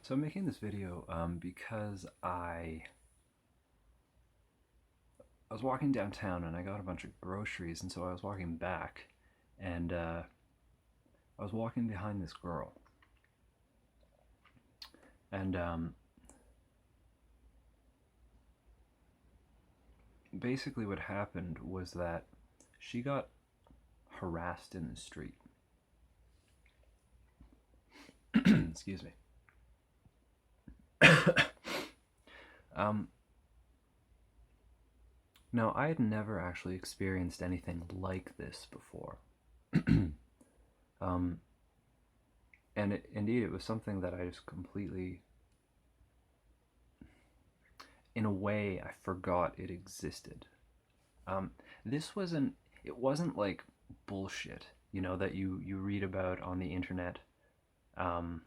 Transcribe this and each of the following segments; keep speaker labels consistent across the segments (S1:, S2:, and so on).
S1: So I'm making this video because I was walking downtown and I got a bunch of groceries, and so I was walking back, and I was walking behind this girl, and basically what happened was that she got harassed in the street. Excuse me. um, Now, I had never actually experienced anything like this before. um, and indeed, it was something that I just completely, in a way, I forgot it existed. Um, this wasn't, it wasn't like bullshit, that you read about on the internet. Um,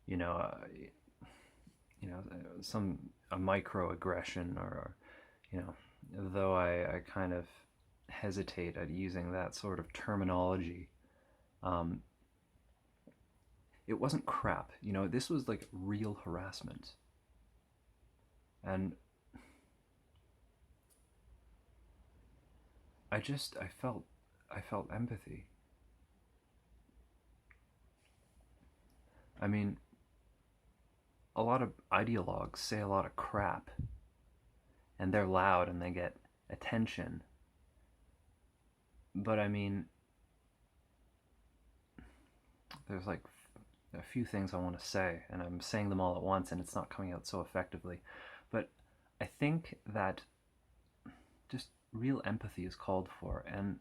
S1: you know, uh, some a microaggression or though I kind of hesitate at using that sort of terminology. Um, it wasn't crap. This was like real harassment, and I felt empathy. I mean, a lot of ideologues say a lot of crap, and they're loud and they get attention. But I mean, there's like a few things I want to say, and I'm saying them all at once, and it's not coming out so effectively. But I think that just real empathy is called for, and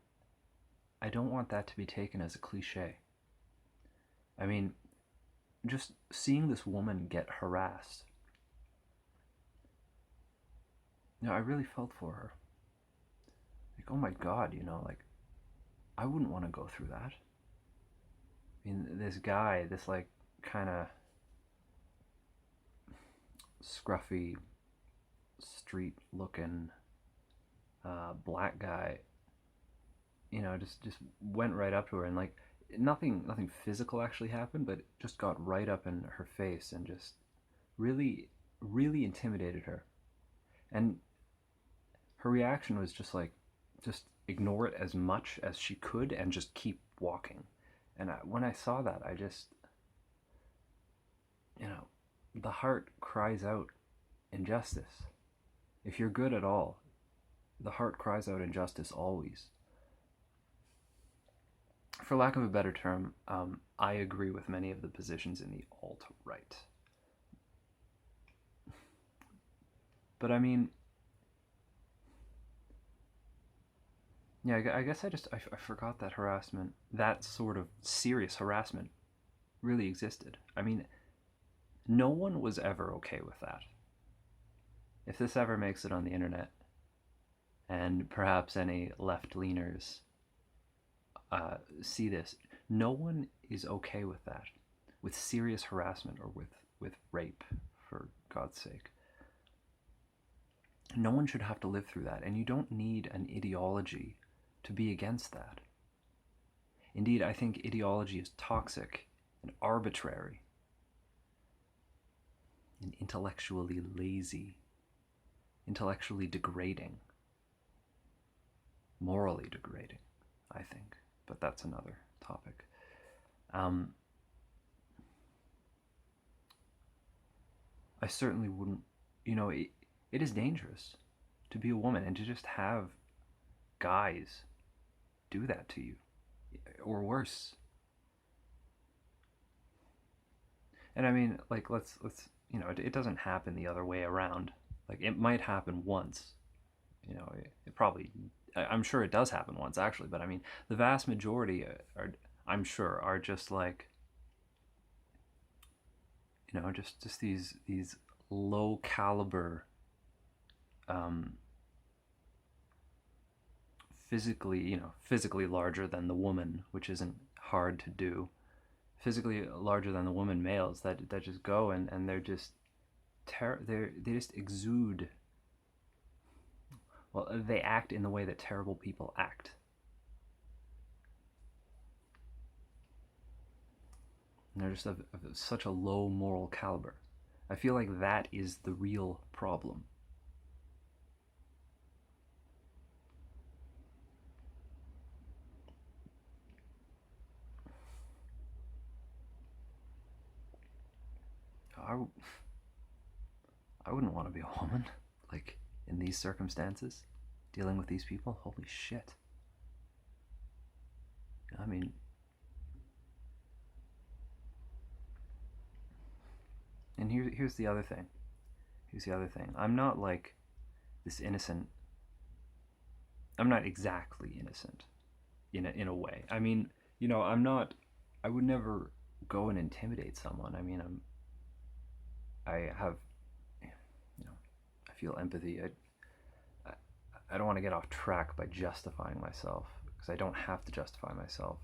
S1: I don't want that to be taken as a cliche. I mean, just seeing this woman get harassed, I really felt for her. Like, oh my God, like, I wouldn't want to go through that. I mean, this guy, this like kind of scruffy, street looking black guy, just went right up to her, and like nothing physical actually happened, but it just got right up in her face and just really really intimidated her. And her reaction was just ignore it as much as she could and just keep walking. And when I saw that, I just, you know, the heart cries out injustice. If you're good at all, the heart cries out injustice always. For lack of a better term, I agree with many of the positions in the alt-right. But I mean, yeah, I guess I forgot that harassment, that sort of serious harassment, really existed. I mean, no one was ever okay with that. If this ever makes it on the internet, and perhaps any left-leaners see this, no one is okay with that, with serious harassment or with rape, for God's sake. No one should have to live through that, and you don't need an ideology to be against that. Indeed, I think ideology is toxic and arbitrary and intellectually lazy, intellectually degrading, morally degrading, I think. But that's another topic. Um, I certainly wouldn't, it is dangerous to be a woman and to just have guys do that to you, or worse. And I mean, like, let's it doesn't happen the other way around. Like, it might happen once, it probably, I'm sure it does happen once actually, but I mean, the vast majority are, I'm sure, are just like, just these low caliber, um, physically larger than the woman, which isn't hard to do. Physically larger than the woman males that just go, and they're just they just exude. Well, they act in the way that terrible people act. And they're just of such a low moral caliber. I feel like that is the real problem. I, I wouldn't want to be a woman, like, in these circumstances, dealing with these people. Holy shit. I mean, and here's the other thing. Here's the other thing. I'm not like this innocent. I'm not exactly innocent in a way. I mean, I'm not. I would never go and intimidate someone. I mean, I have, I feel empathy. I, I don't want to get off track by justifying myself because I don't have to justify myself.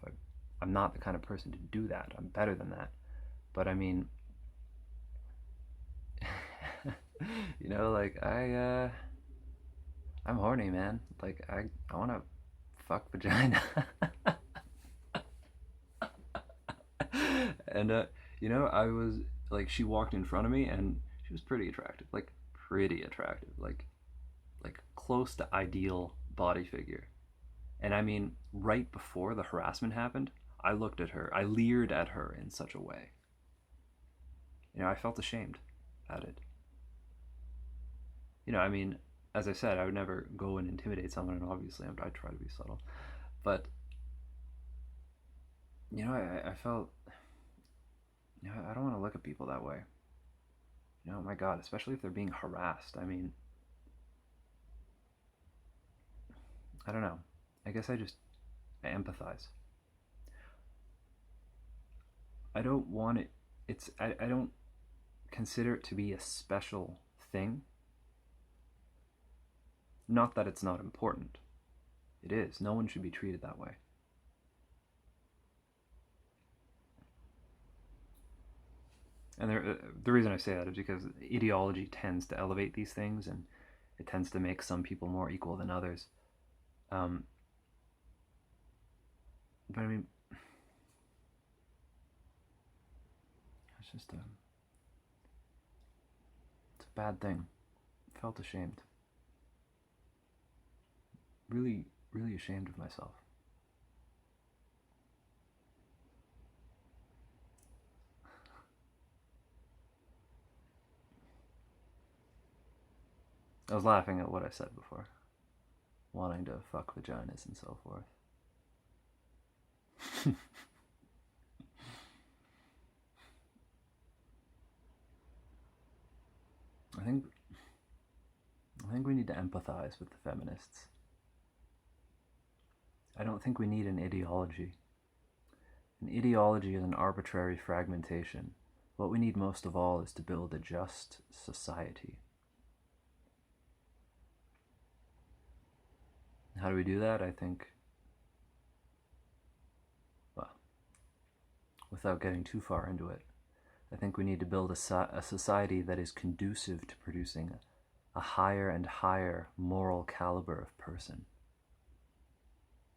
S1: I'm not the kind of person to do that. I'm better than that. But I mean, like I'm horny, man. Like I want to fuck vagina. And I was like, she walked in front of me and she was pretty attractive, like pretty attractive, like close to ideal body figure. And I mean, right before the harassment happened, I looked at her, I leered at her in such a way. I felt ashamed at it. I mean, as I said, I would never go and intimidate someone, and obviously I try to be subtle. But I felt, I don't want to look at people that way. My God, especially if they're being harassed. I mean, I don't know. I guess I empathize. I don't want it. I don't consider it to be a special thing. Not that it's not important. It is. No one should be treated that way. And the reason I say that is because ideology tends to elevate these things, and it tends to make some people more equal than others. Um, but I mean, it's just it's a bad thing. I felt ashamed. Really, really ashamed of myself. I was laughing at what I said before, wanting to fuck vaginas and so forth. I think we need to empathize with the feminists. I don't think we need an ideology. An ideology is an arbitrary fragmentation. What we need most of all is to build a just society. How do we do that? I think, well, without getting too far into it, I think we need to build a society that is conducive to producing a higher and higher moral caliber of person.